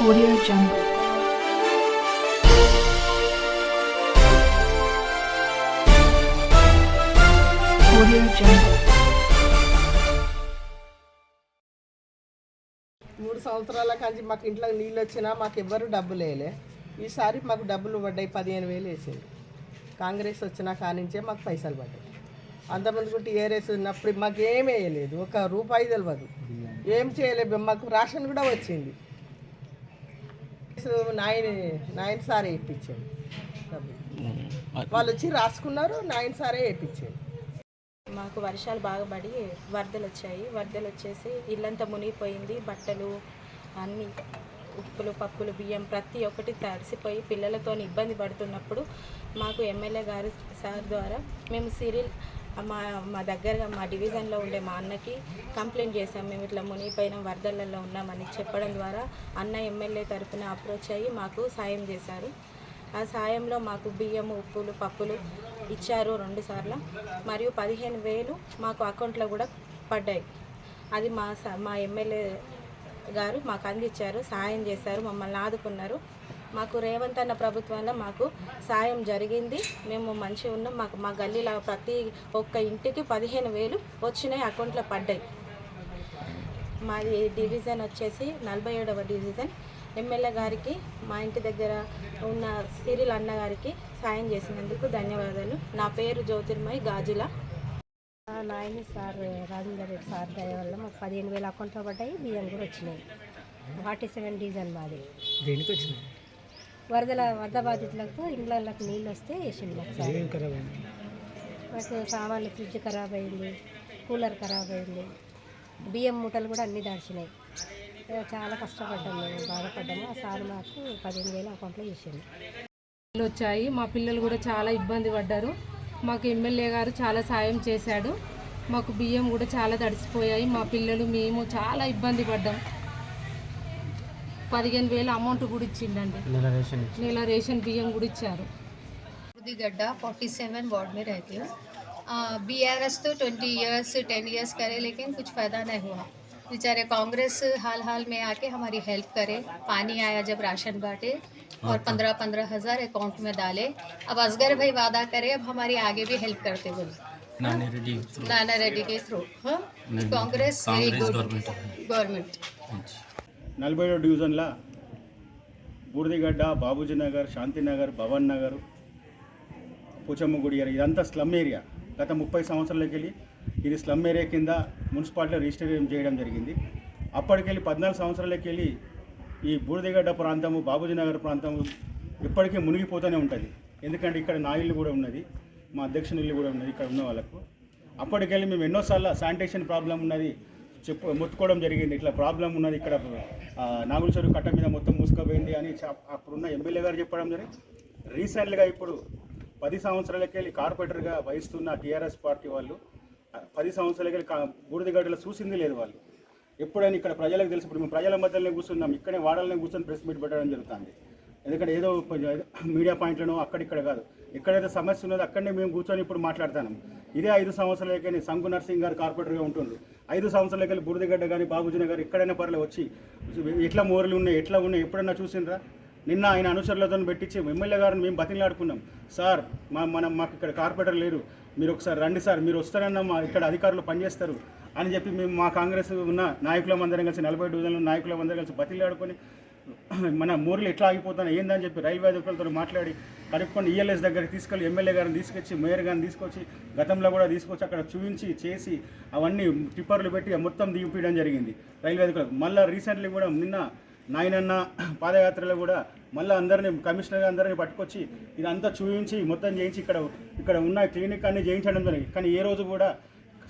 Audio Jungle. Audio Jungle. 3 సంవత్సరాల కాంచి మాకు ఇంట్లో నీళ్ళు వచ్చినా మాకు ఎవ్వరు డబ్బులు వేయలే. ఈసారి మాకు డబ్బులు పడ్డాయి, 15,000 వేసింది. కాంగ్రెస్ వచ్చినా కానించే మాకు పైసలు పడ్డాయి. అంతమందికి టీఆర్ఎస్ ఉన్నప్పుడు మాకు ఏం వేయలేదు, 1 రూపాయి తెలియదు, ఏం చేయలేదు. మాకు రేషన్ కూడా వచ్చింది. నాయన్ సారే వేయించాడు, వాళ్ళు వచ్చి రాసుకున్నారు, నాయన్ సారే వేయించాడు. మాకు వర్షాలు బాగా పడి వరదలు వచ్చేసి ఇల్లంతా మునిగిపోయింది. బట్టలు అన్నీ, ఉప్పులు పప్పులు బియ్యం ప్రతి ఒక్కటి తడిసిపోయి పిల్లలతో ఇబ్బంది పడుతున్నప్పుడు మాకు ఎమ్మెల్యే గారు సార్ ద్వారా మేము సీరియల్ మా దగ్గరగా మా డివిజన్లో ఉండే మా అన్నకి కంప్లైంట్ చేసాం. మేము ఇట్లా మునిగిపోయిన వరదలలో ఉన్నామని చెప్పడం ద్వారా అన్న ఎమ్మెల్యే తరఫున అప్రోచ్ అయ్యి మాకు సాయం చేశారు. ఆ సాయంలో మాకు బియ్యం, ఉప్పులు, పప్పులు ఇచ్చారు 2 సార్లు, మరియు 15,000 మాకు అకౌంట్లో కూడా పడ్డాయి. అది మా ఎమ్మెల్యే గారు మాకు అందించారు, సాయం చేశారు, మమ్మల్ని ఆదుకున్నారు. మాకు రేవంత్ అన్న ప్రభుత్వంలో మాకు సాయం జరిగింది. మేము మంచిగా ఉన్నాం. మా గల్లీలో ప్రతి ఒక్క ఇంటికి 15,000 వచ్చినాయి, అకౌంట్లో పడ్డాయి. మాది డివిజన్ వచ్చేసి 47వ డివిజన్. ఎమ్మెల్యే గారికి, మా ఇంటి దగ్గర ఉన్న సిరిల్ అన్న గారికి సాయం చేసినందుకు ధన్యవాదాలు. నా పేరు జ్యోతిర్మయి గాజుల. నాయని సార్ రాజేందర్ రెడ్డి సార్ దయ వల్ల మాకు 15,000 అకౌంట్లో పడ్డాయి, బియ్యం కూడా వచ్చినాయి. 47 డివిజన్ మాది. దేనికి వచ్చినాయి? వరద బాధితులకు ఇండ్లకి నీళ్ళు వస్తే వేసింది. మాకు సామాన్లు, ఫ్రిడ్జ్ ఖరాబ్ అయింది, కూలర్ ఖరాబ్ అయింది, బియ్యం మూటలు కూడా అన్నీ దాడిచినాయి. చాలా కష్టపడ్డాము, మేము బాధపడ్డాము. ఆ సార్ మాకు 15,000 అకౌంట్లో వేసింది. వచ్చాయి. మా పిల్లలు కూడా చాలా ఇబ్బంది పడ్డారు. మాకు ఎమ్మెల్యే గారు చాలా సాయం చేశాడు. మాకు బియ్యం కూడా చాలా తడిసిపోయాయి. మా పిల్లలు, మేము చాలా ఇబ్బంది పడ్డాం. 15,000 అమౌంట్ కూడా ఇచ్చిండండి, నెల రేషన్ బియ్యం కూడా ఇచ్చారు. गड्ढा 47 वार्ड में रहती हूँ. BRS तो 20 ईयर्स 10 ईयर्स करे, लेकिन कुछ फ़ायदा नहीं हुआ. बेचारे कांग्रेस हाल में आके हमारी हेल्प करे. पानी आया जब राशन बांटे और 15-15 हज़ार अकाउंट में डाले. अब असगर भाई वादा करे, अब हमारी आगे भी हेल्प करते बोले नाना रेड्डी के थ्रू. हाँ, कांग्रेस वेरी गुड गवर्नमेंट. 47 డివిజన్ల బూర్దిగడ్డ, బాబూజీ నగర్, శాంతినగర్, భవన్ నగర్, పోచమ్మ గుడి ఏరియా, ఇదంతా స్లమ్ ఏరియా. గత 30 సంవత్సరాలకి వెళ్ళి ఇది స్లమ్ ఏరియా కింద మున్సిపాలిటీలో రిజిస్టర్ చేయడం జరిగింది. అప్పటికెళ్ళి 14 సంవత్సరాలకి వెళ్ళి ఈ బూర్దిగడ్డ ప్రాంతము, బాబూజీ నగర్ ప్రాంతము ఇప్పటికీ మునిగిపోతూనే ఉంటుంది. ఎందుకంటే ఇక్కడ నా ఇల్లు కూడా ఉన్నది, మా అధ్యక్షుని ఇల్లు కూడా ఉన్నది ఇక్కడ ఉన్న వాళ్ళకు. అప్పటికెళ్ళి మేము ఎన్నోసార్లు శానిటేషన్ ప్రాబ్లం ఉన్నది మొత్తుకోవడం జరిగింది. ఇట్లా ప్రాబ్లం ఉన్నది ఇక్కడ, నాగుల చెరువు కట్ట మీద మొత్తం మూసుకుపోయింది అని అప్పుడున్న ఎమ్మెల్యే గారు చెప్పడం జరిగింది. రీసెంట్గా ఇప్పుడు 10 సంవత్సరాలకి వెళ్ళి కార్పొరేటర్గా వహిస్తున్న టీఆర్ఎస్ పార్టీ వాళ్ళు 10 సంవత్సరాలకి వెళ్ళి బూడిదగడ్డలో చూసింది లేదు. వాళ్ళు ఎప్పుడైనా ఇక్కడ ప్రజలకు తెలిసి, ఇప్పుడు మేము ప్రజల మధ్యలోనే కూర్చున్నాం, ఇక్కడే వాడాలనే కూర్చొని ప్రెస్ మీట్ పెట్టడం జరుగుతుంది. ఎందుకంటే ఏదో మీడియా పాయింట్లను అక్కడిక్కడ కాదు, ఎక్కడైతే సమస్య ఉన్నదో అక్కడనే మేము కూర్చొని ఇప్పుడు మాట్లాడుతున్నాం. ఇదే 5 సంవత్సరాలకి సంగు నర్సింగ్ గారు కార్పొరేటర్గా ఉంటుంది. 5 సంవత్సరాలకి వెళ్ళి బూడిదగడ్డ కానీ బాబూజీ నగర్ ఎక్కడైనా పర్లే వచ్చి ఎట్లా మోర్లు ఉన్నాయి, ఎట్లా ఉన్నాయి ఎప్పుడన్నా చూసిండ్రా? నిన్న ఆయన అనుచరులతో పెట్టించి ఎమ్మెల్యే గారిని మేము బతిలాడుకున్నాం. సార్ మాకు ఇక్కడ కార్పొరేటర్ లేరు, మీరు ఒకసారి రండి సార్, మీరు వస్తారన్న మా ఇక్కడ అధికారులు పనిచేస్తారు అని చెప్పి మేము మా కాంగ్రెస్ ఉన్న నాయకులందరం కలిసి 40 డివిజన్ల నాయకులందరం కలిసి బతిలాడుకొని మన మూర్లు ఎట్లా ఆగిపోతున్నాయి ఏందని చెప్పి రైల్వే అధికారులతో మాట్లాడి కనుక్కొని ఈఎల్ఎస్ దగ్గరికి తీసుకెళ్ళి ఎమ్మెల్యే గారిని తీసుకొచ్చి, మేయర్ గారిని తీసుకొచ్చి, గతంలో కూడా తీసుకొచ్చి అక్కడ చూపించి చేసి అవన్నీ టిప్పర్లు పెట్టి మొత్తం దిగిపోయడం జరిగింది రైల్వే అధికారులు. మళ్ళీ రీసెంట్లీ కూడా నిన్న నాయనన్న పాదయాత్రలో కూడా మళ్ళీ అందరినీ కమిషనర్ అందరినీ పట్టుకొచ్చి ఇదంతా చూపించి మొత్తం చేయించి ఇక్కడ ఉన్న క్లినిక్ అన్నీ చేయించడం జరిగింది. కానీ ఏ రోజు కూడా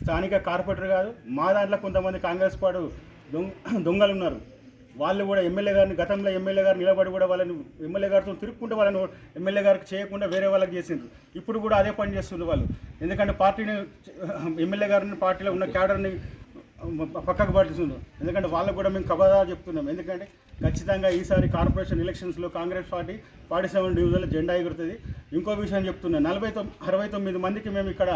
స్థానిక కార్పొరేటర్ కాదు, మా దాంట్లో కొంతమంది కాంగ్రెస్ పార్టీ దొంగలు ఉన్నారు. వాళ్ళు కూడా ఎమ్మెల్యే గారిని, గతంలో ఎమ్మెల్యే గారు నిలబడి కూడా వాళ్ళని ఎమ్మెల్యే గారితో తిరుక్కుంటూ వాళ్ళని ఎమ్మెల్యే గారికి చేయకుండా వేరే వాళ్ళకి చేసిండ్రు. ఇప్పుడు కూడా అదే పని చేస్తున్నారు వాళ్ళు. ఎందుకంటే పార్టీని, ఎమ్మెల్యే గారిని, పార్టీలో ఉన్న క్యాడర్ని పక్కకు పడుతున్నారు. ఎందుకంటే వాళ్ళకు కూడా మేము కబదా చెప్తున్నాం. ఎందుకంటే ఖచ్చితంగా ఈసారి కార్పొరేషన్ ఎలక్షన్స్లో కాంగ్రెస్ పార్టీ 47 డివిజన్లో జెండా ఎగురుతుంది. ఇంకో విషయం చెప్తున్నా, 69 మందికి మేము ఇక్కడ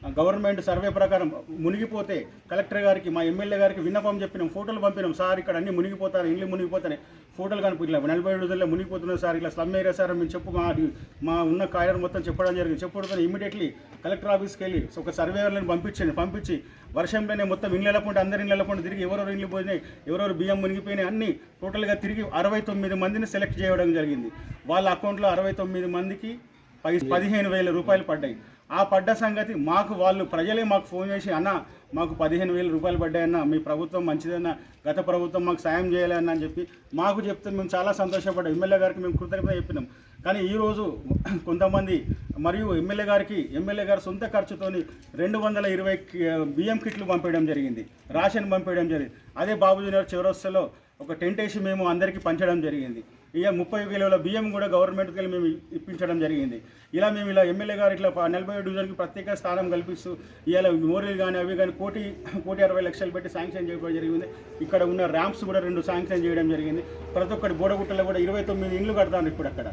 గవర్నమెంట్ సర్వే ప్రకారం మునిగిపోతే కలెక్టర్ గారికి మా ఎమ్మెల్యే గారికి విన్నపం చెప్పినాం, ఫోటోలు పంపినాం. సార్ ఇక్కడ అన్ని మునిగిపోతారు, ఇల్లు మునిగిపోతాయి, ఫోటోలు కనిపించలేదు, 40 రోజుల్లో మునిగిపోతున్నారు సార్, ఇట్లా స్లమ్ ఏరియా సార్ మేము చెప్పు మా ఉన్న కాయలను మొత్తం చెప్పడం జరిగింది. చెప్పడంతో ఇమీడియట్లీ కలెక్టర్ ఆఫీస్కి వెళ్ళి ఒక సర్వేయర్లను పంపించి వర్షంలోనే మొత్తం ఇల్లు వెళ్ళకుండా అందరి ఇల్లు వెళ్ళకుండా తిరిగి ఎవరెవరు ఇల్లు పోయినాయి, ఎవరెవరు బియ్యం మునిగిపోయినాయి అన్నీ టోటల్గా తిరిగి 69 మందిని సెలెక్ట్ చేయడం జరిగింది. వాళ్ళ అకౌంట్లో 69 మందికి 15,000 రూపాయలు పడ్డాయి. ఆ పడ్డ సంగతి మాకు వాళ్ళు ప్రజలే మాకు ఫోన్ చేసి, అన్న మాకు 15,000 రూపాయలు పడ్డాయన్న, మీ ప్రభుత్వం మంచిదన్న, గత ప్రభుత్వం మాకు సాయం చేయాలన్న అని చెప్పి మాకు చెప్తే మేము చాలా సంతోషపడ్డాం. ఎమ్మెల్యే గారికి మేము కృతజ్ఞత చెప్పినాం. కానీ ఈరోజు కొంతమంది మరియు ఎమ్మెల్యే గారు సొంత ఖర్చుతోని 220 బియ్యం కిట్లు పంపించడం జరిగింది, రేషన్ పంపించడం జరిగింది. అదే బాబుజీనగర్ చౌరస్తాలో ఒక టెంట్ వేసి మేము అందరికీ పంచడం జరిగింది. ఇక 30 కిలోల బియ్యం కూడా గవర్నమెంట్కి వెళ్ళి మేము ఇప్పించడం జరిగింది. మేము ఎమ్మెల్యే గారు ఇట్లా 47 డివిజన్కి ప్రత్యేక స్థానం కల్పిస్తూ ఇవాళ మోరీలు కానీ అవి కానీ 1,60,00,000 పెట్టి శాంక్షన్ చేయడం జరిగింది. ఇక్కడ ఉన్న ర్యాంప్స్ కూడా 2 శాంక్షన్ చేయడం జరిగింది. ప్రతి ఒక్కటి బోడగుట్టలో కూడా 29 ఇండ్లు కడతాను. ఇప్పుడు అక్కడ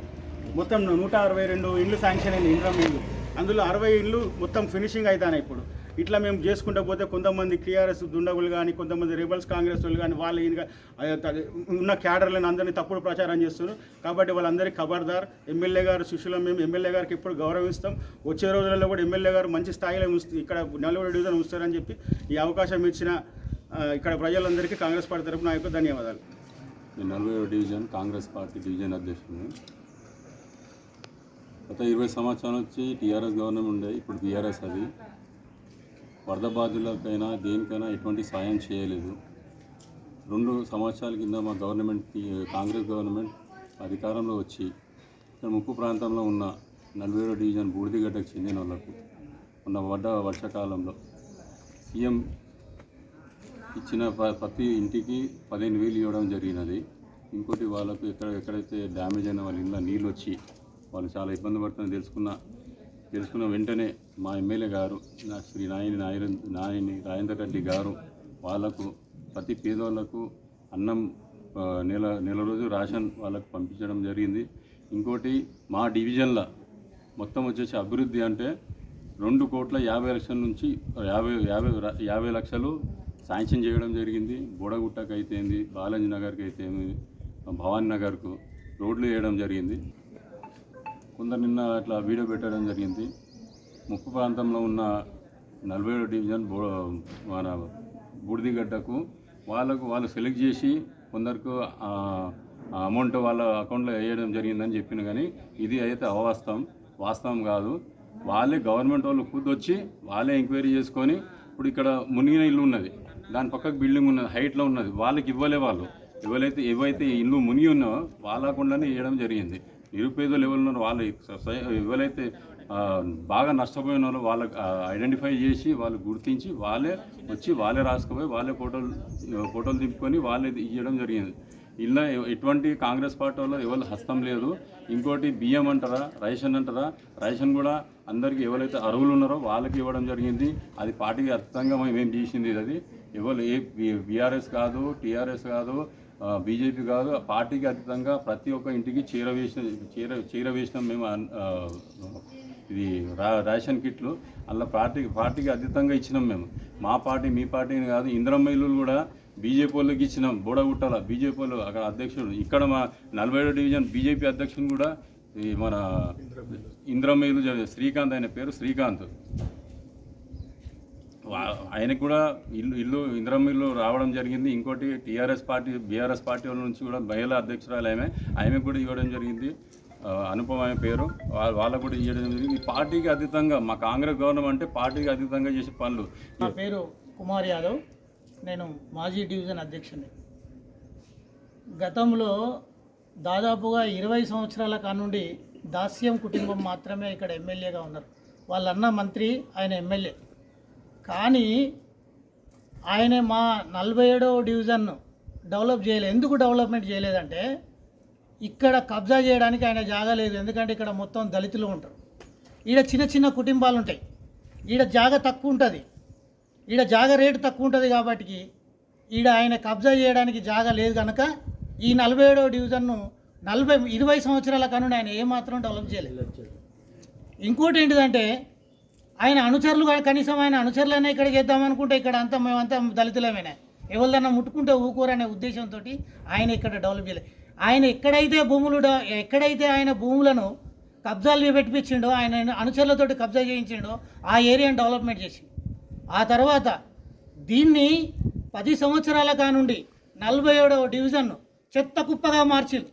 మొత్తం 162 ఇండ్లు శాంక్షన్ అయింది, ఇండ్రం ఇల్లు. అందులో 60 ఇండ్లు మొత్తం ఫినిషింగ్ అవుతాయి. ఇప్పుడు ఇట్లా మేము చేసుకుంటూ పోతే కొంతమంది టీఆర్ఎస్ దుండగులు కానీ, కొంతమంది రిబల్స్ కాంగ్రెస్ వాళ్ళు కానీ వాళ్ళు ఉన్న క్యాడర్లను అందరినీ తప్పుడు ప్రచారం చేస్తున్నారు. కాబట్టి వాళ్ళందరికీ ఖబర్దార్. ఎమ్మెల్యే గారు శిష్యులం, మేము ఎమ్మెల్యే గారికి ఎప్పుడు గౌరవిస్తాం. వచ్చే రోజులలో కూడా ఎమ్మెల్యే గారు మంచి స్థాయిలో ఇక్కడ 40 డివిజన్ ఉంచుతారని చెప్పి ఈ అవకాశం ఇచ్చిన ఇక్కడ ప్రజలందరికీ కాంగ్రెస్ పార్టీ తరఫున నా యొక్క ధన్యవాదాలు. 40 డివిజన్ కాంగ్రెస్ పార్టీ డివిజన్ అధ్యక్షుడు. గత 20 సంవత్సరాల నుంచి టీఆర్ఎస్ గవర్నమెంట్ ఉండే, ఇప్పుడు బీఆర్ఎస్. అది వరద బాధితులకైనా దేనికైనా ఎటువంటి సాయం చేయలేదు. 2 సంవత్సరాల కింద మా గవర్నమెంట్, కాంగ్రెస్ గవర్నమెంట్ అధికారంలో వచ్చి ఇక్కడ ముప్పు ప్రాంతంలో ఉన్న 47 డివిజన్ బూడిదిగడ్డకు చెందిన వాళ్ళకు ఉన్న వర్షాకాలంలో సీఎం ఇచ్చిన ప్రతి ఇంటికి 15,000 ఇవ్వడం జరిగినది. ఇంకోటి వాళ్ళకు ఎక్కడైతే డ్యామేజ్ అయిన వాళ్ళ ఇళ్ళ నీళ్ళు వచ్చి వాళ్ళు చాలా ఇబ్బంది పడుతుందని తెలుసుకున్న వెంటనే మా ఎమ్మెల్యే గారు శ్రీ నాయని రాజేందర్ రెడ్డి గారు వాళ్ళకు ప్రతి పేదవాళ్లకు అన్నం నెల రోజు రేషన్ వాళ్ళకు పంపించడం జరిగింది. ఇంకోటి మా డివిజన్లో మొత్తం వచ్చేసి అభివృద్ధి అంటే 2,50,00,000 నుంచి 50 లక్షలు శాంక్షన్ చేయడం జరిగింది. బోడగుట్టకు అయితేంది, బాలాజీ నగర్కి అయితేంది, భవానీ నగర్కు రోడ్లు వేయడం జరిగింది. కొందరు నిన్న అట్లా వీడియో పెట్టడం జరిగింది. ముప్పు ప్రాంతంలో ఉన్న 47 డివిజన్ మన బూడిదిగడ్డకు వాళ్ళు సెలెక్ట్ చేసి కొందరికి అమౌంట్ వాళ్ళ అకౌంట్లో వేయడం జరిగిందని చెప్పిన, కానీ ఇది అయితే వాస్తవం కాదు. వాళ్ళే గవర్నమెంట్ వాళ్ళు కూర్చొచ్చి వాళ్ళే ఎంక్వైరీ చేసుకొని, ఇప్పుడు ఇక్కడ మునిగిన ఇల్లు ఉన్నది, దాని పక్కకు బిల్డింగ్ ఉన్నది, హైట్లో ఉన్నది, వాళ్ళకి ఏవైతే ఇల్లు మునిగి ఉన్నాయో వాళ్ళకుండానే వేయడం జరిగింది. నిరుపేదలు ఎవరు ఉన్నారో వాళ్ళు ఎవరైతే బాగా నష్టపోయిన వాళ్ళకి ఐడెంటిఫై చేసి వాళ్ళు గుర్తించి వాళ్ళే రాసుకుపోయి వాళ్ళే ఫోటోలు దింపుకొని వాళ్ళే ఇవ్వడం జరిగింది. ఇలా ఎటువంటి కాంగ్రెస్ పార్టీ వాళ్ళు ఎవరు హస్తం లేదు. ఇంకోటి బియ్యం అంటారా, రేషన్ కూడా అందరికీ ఎవరైతే అర్హులు ఉన్నారో వాళ్ళకి ఇవ్వడం జరిగింది. అది పార్టీకి అర్థంగా మేము చేసింది. అది ఎవరు బీఆర్ఎస్ కాదు, టీఆర్ఎస్ కాదు, బీజేపీ కాదు, పార్టీకి అతీతంగా ప్రతి ఒక్క ఇంటికి చేరవేసిన మేము ఇది రేషన్ కిట్లు అలా పార్టీకి అతీతంగా ఇచ్చినాం. మేము మా పార్టీ మీ పార్టీని కాదు. ఇందిరమ్మ ఇల్లు కూడా బీజేపీ వాళ్ళకి ఇచ్చినాం. బోడగుట్టల బీజేపీ వాళ్ళు అక్కడ అధ్యక్షుడు, ఇక్కడ మా 47 డివిజన్ బీజేపీ అధ్యక్షుడు కూడా ఈ మన ఇందిరమ్మ ఇల్లు శ్రీకాంత్, ఆయన పేరు శ్రీకాంత్, ఆయనకు కూడా ఇల్లు ఇందిరమ్మ ఇల్లు రావడం జరిగింది. ఇంకోటి బీఆర్ఎస్ పార్టీ వాళ్ళ నుంచి కూడా మహిళా అధ్యక్షురాలు ఆమె కూడా ఇవ్వడం జరిగింది. అనుపమ ఆమె పేరు, వాళ్ళకు కూడా ఇవ్వడం జరిగింది. ఈ పార్టీకి అతీతంగా మా కాంగ్రెస్ గవర్నమెంట్ అంటే పార్టీకి అతీతంగా చేసే పనులు. నా పేరు కుమార్ యాదవ్, నేను మాజీ డివిజన్ అధ్యక్షుని. గతంలో దాదాపుగా 20 సంవత్సరాల కానుండి దాస్యం కుటుంబం మాత్రమే ఇక్కడ ఎమ్మెల్యేగా ఉన్నారు. వాళ్ళన్న మంత్రి, ఆయన ఎమ్మెల్యే. కానీ ఆయన మా 47వ డివిజన్ను డెవలప్ చేయలేదు. ఎందుకు డెవలప్మెంట్ చేయలేదంటే ఇక్కడ కబ్జా చేయడానికి ఆయన జాగా లేదు. ఎందుకంటే ఇక్కడ మొత్తం దళితులు ఉంటారు. ఈడ చిన్న కుటుంబాలు ఉంటాయి. ఈడ జాగా తక్కువ ఉంటుంది, ఈడ జాగా రేటు తక్కువ ఉంటుంది. కాబట్టి ఈడ ఆయన కబ్జా చేయడానికి జాగా లేదు కనుక ఈ 47వ డివిజన్ను 20 సంవత్సరాల కనుండి ఆయన ఏమాత్రం డెవలప్ చేయలేదు. ఇంకోటి ఏంటిదంటే ఆయన అనుచరులు కూడా కనీసం ఆయన అనుచరులైనా ఇక్కడ చేద్దామనుకుంటే ఇక్కడ అంతా మేమంతా దళితులమేనా, ఎవరిదన్నా ముట్టుకుంటే ఊకూరనే ఉద్దేశంతో ఆయన ఇక్కడ డెవలప్ చేయలేదు. ఆయన ఎక్కడైతే ఆయన భూములను కబ్జాలు పెట్టించిండో, ఆయన అనుచరులతోటి కబ్జా చేయించిండో ఆ ఏరియాను డెవలప్మెంట్ చేసిండు. ఆ తర్వాత దీన్ని 10 సంవత్సరాల కానుండి 47వ డివిజన్ను చెత్త కుప్పగా మార్చిండు.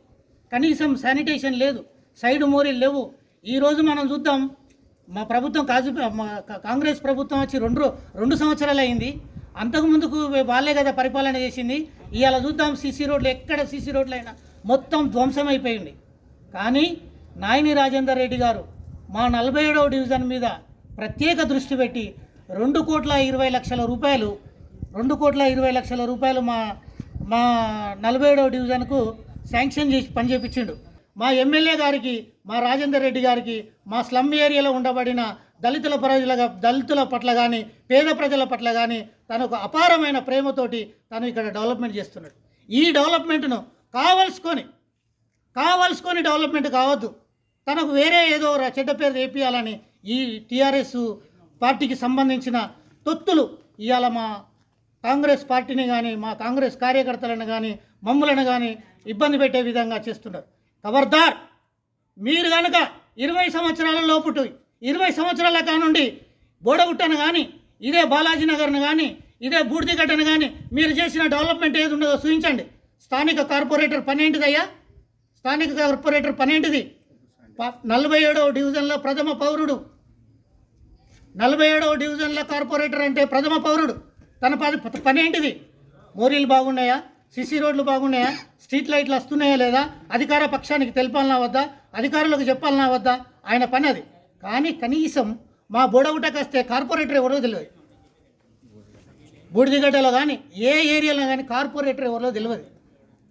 కనీసం శానిటేషన్ లేదు, సైడ్ మోరీలు లేవు. ఈరోజు మనం చూద్దాం, మా ప్రభుత్వం కాంగ్రెస్ ప్రభుత్వం వచ్చి రెండు సంవత్సరాలు అయింది. అంతకుముందుకు వాళ్ళే కదా పరిపాలన చేసింది. ఇవాళ చూద్దాం సీసీ రోడ్లు, ఎక్కడ సీసీ రోడ్లు అయినా మొత్తం ధ్వంసం అయిపోయింది. కానీ నాయని రాజేందర్ రెడ్డి గారు మా 47వ డివిజన్ మీద ప్రత్యేక దృష్టి పెట్టి 2,20,00,000 రూపాయలు మా 47వ డివిజన్కు శాంక్షన్ చేసి పనిచేపించిండు. మా ఎమ్మెల్యే గారికి, మా రాజేందర్ రెడ్డి గారికి, మా స్లమ్ ఏరియాలో ఉండబడిన దళితుల పట్ల కానీ పేద ప్రజల పట్ల కానీ తనకు అపారమైన ప్రేమతోటి తను ఇక్కడ డెవలప్మెంట్ చేస్తున్నాడు. ఈ డెవలప్మెంట్ను కావలసుకొని డెవలప్మెంట్ కావద్దు, తనకు వేరే ఏదో చెడ్డ పేరు వేపియాలని ఈ టీఆర్ఎస్ పార్టీకి సంబంధించిన తొత్తులు ఇవాళ మా కాంగ్రెస్ పార్టీని కానీ మా కాంగ్రెస్ కార్యకర్తలను కానీ మమ్ములను కానీ ఇబ్బంది పెట్టే విధంగా చేస్తున్నారు. ఖబర్దార్, మీరు కనుక 20 సంవత్సరాల లోపుటు 20 సంవత్సరాల కానుండి బోడగుట్టను కానీ, ఇదే బాలాజీ నగర్ను కానీ, ఇదే బూడిదిగడ్డను కానీ మీరు చేసిన డెవలప్మెంట్ ఏది ఉండదో చూపించండి. స్థానిక కార్పొరేటర్ పని ఏంటిదయ్యా? స్థానిక కార్పొరేటర్ పని ఏంటిది? 47వ డివిజన్లో ప్రథమ పౌరుడు, 47వ డివిజన్లో కార్పొరేటర్ అంటే ప్రథమ పౌరుడు. తన పని ఏంటిది? మోరీలు బాగున్నాయా? సిసి రోడ్లు బాగున్నాయా? స్ట్రీట్ లైట్లు వస్తున్నాయా లేదా? అధికార పక్షానికి తెలపాలనా వద్దా? అధికారులకు చెప్పాలనా వద్దా? ఆయన పని అది. కానీ కనీసం మా బోడగుట్టకు వస్తే కార్పొరేటర్ ఎవరో తెలియదు. బూడిదిగడ్డలో కానీ ఏ ఏరియాలో కానీ కార్పొరేటర్ ఎవరో తెలియదు.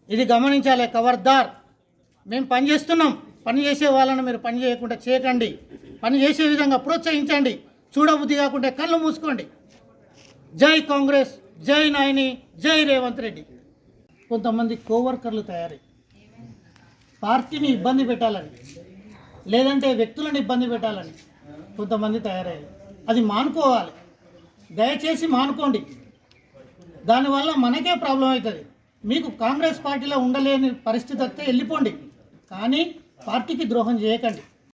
ఇది గమనించాలి. ఖబర్దార్, మేము పని చేస్తున్నాం, పని చేసే వాళ్ళను మీరు పని చేయకుండా చేయకండి. పని చేసే విధంగా ప్రోత్సహించండి. చూడబుద్ధి కాకుంటే కళ్ళు మూసుకోండి. జై కాంగ్రెస్, జై నాయని, జై రేవంత్ రెడ్డి. కొంతమంది కోవర్కర్లు తయారై పార్టీని ఇబ్బంది పెట్టాలని, లేదంటే వ్యక్తులను ఇబ్బంది పెట్టాలని కొంతమంది తయారయ్యారు. అది మానుకోవాలి, దయచేసి మానుకోండి. దానివల్ల మనకే ప్రాబ్లం అవుతుంది. మీకు కాంగ్రెస్ పార్టీలో ఉండలేని పరిస్థితి వస్తే వెళ్ళిపోండి, కానీ పార్టీకి ద్రోహం చేయకండి.